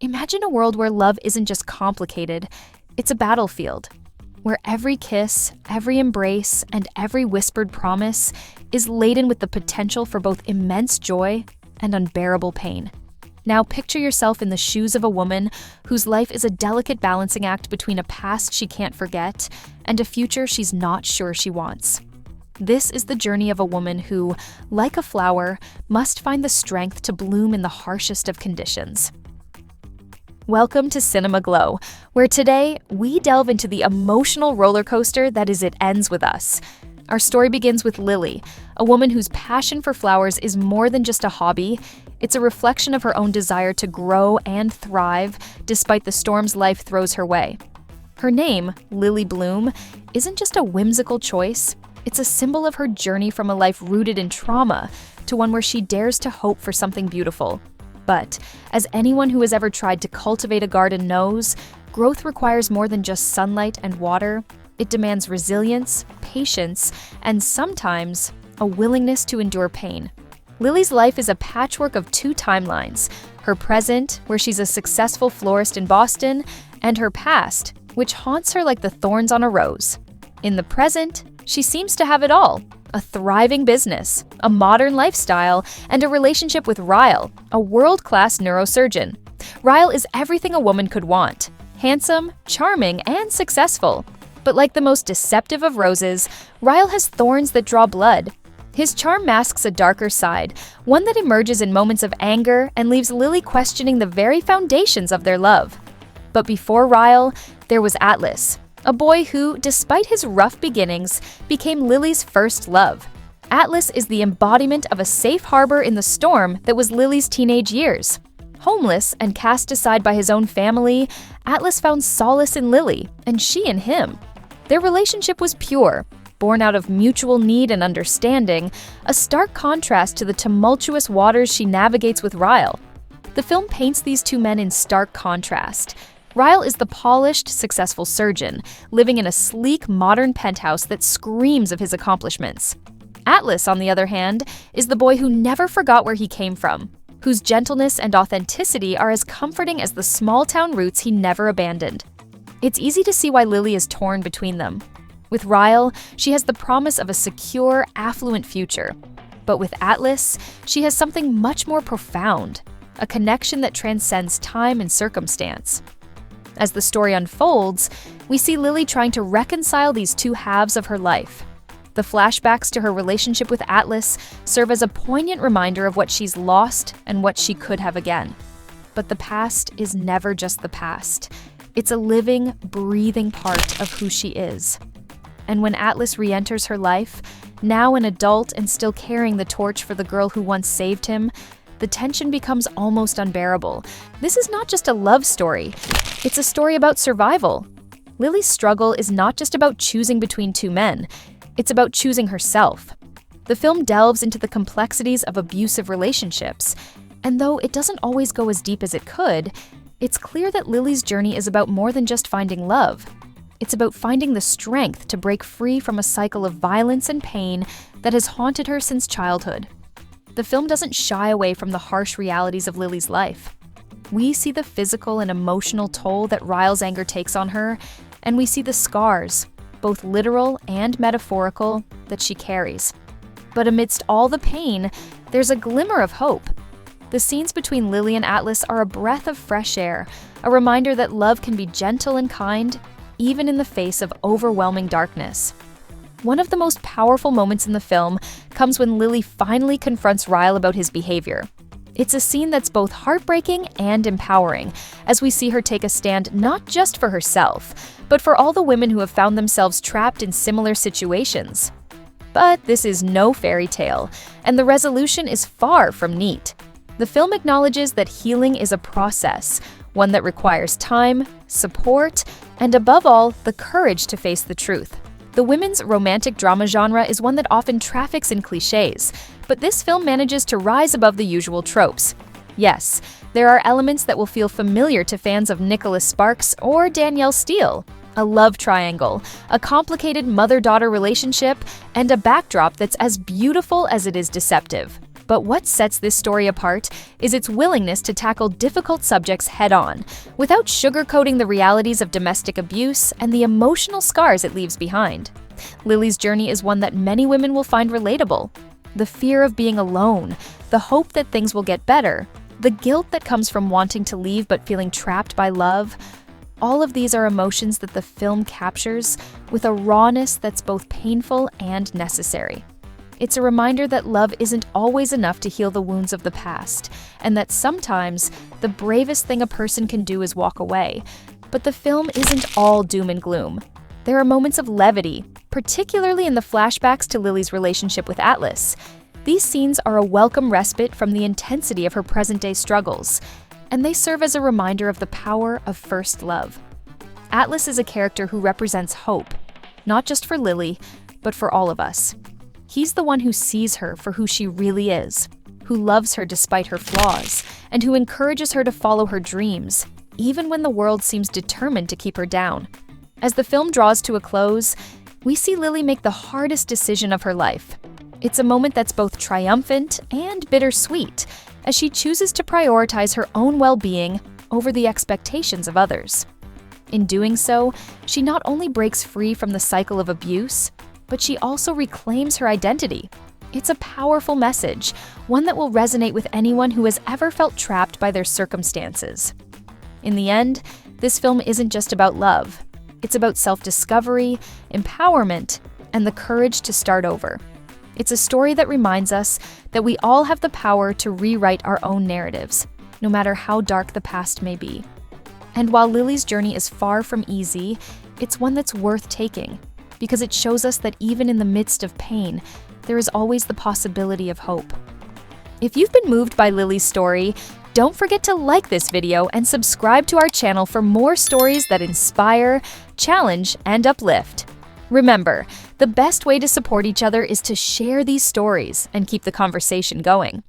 Imagine a world where love isn't just complicated, it's a battlefield, where every kiss, every embrace, and every whispered promise is laden with the potential for both immense joy and unbearable pain. Now picture yourself in the shoes of a woman whose life is a delicate balancing act between a past she can't forget and a future she's not sure she wants. This is the journey of a woman who, like a flower, must find the strength to bloom in the harshest of conditions. Welcome to Cinema Glow, where today we delve into the emotional roller coaster that is It Ends With Us. Our story begins with Lily, a woman whose passion for flowers is more than just a hobby. It's a reflection of her own desire to grow and thrive despite the storms life throws her way. Her name, Lily Bloom, isn't just a whimsical choice. It's a symbol of her journey from a life rooted in trauma to one where she dares to hope for something beautiful. But, as anyone who has ever tried to cultivate a garden knows, growth requires more than just sunlight and water. It demands resilience, patience, and sometimes a willingness to endure pain. Lily's life is a patchwork of two timelines: her present, where she's a successful florist in Boston, and her past, which haunts her like the thorns on a rose. In the present, she seems to have it all: a thriving business, a modern lifestyle, and a relationship with Ryle, a world-class neurosurgeon. Ryle is everything a woman could want: handsome, charming, and successful. But like the most deceptive of roses, Ryle has thorns that draw blood. His charm masks a darker side, one that emerges in moments of anger and leaves Lily questioning the very foundations of their love. But before Ryle, there was Atlas, a boy who, despite his rough beginnings, became Lily's first love. Atlas is the embodiment of a safe harbor in the storm that was Lily's teenage years. Homeless and cast aside by his own family, Atlas found solace in Lily, and she in him. Their relationship was pure, born out of mutual need and understanding, a stark contrast to the tumultuous waters she navigates with Ryle. The film paints these two men in stark contrast. Ryle is the polished, successful surgeon, living in a sleek, modern penthouse that screams of his accomplishments. Atlas, on the other hand, is the boy who never forgot where he came from, whose gentleness and authenticity are as comforting as the small-town roots he never abandoned. It's easy to see why Lily is torn between them. With Ryle, she has the promise of a secure, affluent future. But with Atlas, she has something much more profound, a connection that transcends time and circumstance. As the story unfolds, we see Lily trying to reconcile these two halves of her life. The flashbacks to her relationship with Atlas serve as a poignant reminder of what she's lost and what she could have again. But the past is never just the past. It's a living, breathing part of who she is. And when Atlas re-enters her life, now an adult and still carrying the torch for the girl who once saved him, the tension becomes almost unbearable. This is not just a love story. It's a story about survival. Lily's struggle is not just about choosing between two men. It's about choosing herself. The film delves into the complexities of abusive relationships. And though it doesn't always go as deep as it could, it's clear that Lily's journey is about more than just finding love. It's about finding the strength to break free from a cycle of violence and pain that has haunted her since childhood. The film doesn't shy away from the harsh realities of Lily's life. We see the physical and emotional toll that Ryle's anger takes on her, and we see the scars, both literal and metaphorical, that she carries. But amidst all the pain, there's a glimmer of hope. The scenes between Lily and Atlas are a breath of fresh air, a reminder that love can be gentle and kind, even in the face of overwhelming darkness. One of the most powerful moments in the film comes when Lily finally confronts Ryle about his behavior. It's a scene that's both heartbreaking and empowering, as we see her take a stand not just for herself, but for all the women who have found themselves trapped in similar situations. But this is no fairy tale, and the resolution is far from neat. The film acknowledges that healing is a process, one that requires time, support, and above all, the courage to face the truth. The women's romantic drama genre is one that often traffics in cliches, but this film manages to rise above the usual tropes. Yes, there are elements that will feel familiar to fans of Nicholas Sparks or Danielle Steele: a love triangle, a complicated mother-daughter relationship, and a backdrop that's as beautiful as it is deceptive. But what sets this story apart is its willingness to tackle difficult subjects head-on, without sugarcoating the realities of domestic abuse and the emotional scars it leaves behind. Lily's journey is one that many women will find relatable. The fear of being alone, the hope that things will get better, the guilt that comes from wanting to leave but feeling trapped by love, all of these are emotions that the film captures with a rawness that's both painful and necessary. It's a reminder that love isn't always enough to heal the wounds of the past, and that sometimes the bravest thing a person can do is walk away. But the film isn't all doom and gloom. There are moments of levity, particularly in the flashbacks to Lily's relationship with Atlas. These scenes are a welcome respite from the intensity of her present-day struggles, and they serve as a reminder of the power of first love. Atlas is a character who represents hope, not just for Lily, but for all of us. He's the one who sees her for who she really is, who loves her despite her flaws, and who encourages her to follow her dreams, even when the world seems determined to keep her down. As the film draws to a close, we see Lily make the hardest decision of her life. It's a moment that's both triumphant and bittersweet, as she chooses to prioritize her own well-being over the expectations of others. In doing so, she not only breaks free from the cycle of abuse, but she also reclaims her identity. It's a powerful message, one that will resonate with anyone who has ever felt trapped by their circumstances. In the end, this film isn't just about love. It's about self-discovery, empowerment, and the courage to start over. It's a story that reminds us that we all have the power to rewrite our own narratives, no matter how dark the past may be. And while Lily's journey is far from easy, it's one that's worth taking, because it shows us that even in the midst of pain, there is always the possibility of hope. If you've been moved by Lily's story, don't forget to like this video and subscribe to our channel for more stories that inspire, challenge, and uplift. Remember, the best way to support each other is to share these stories and keep the conversation going.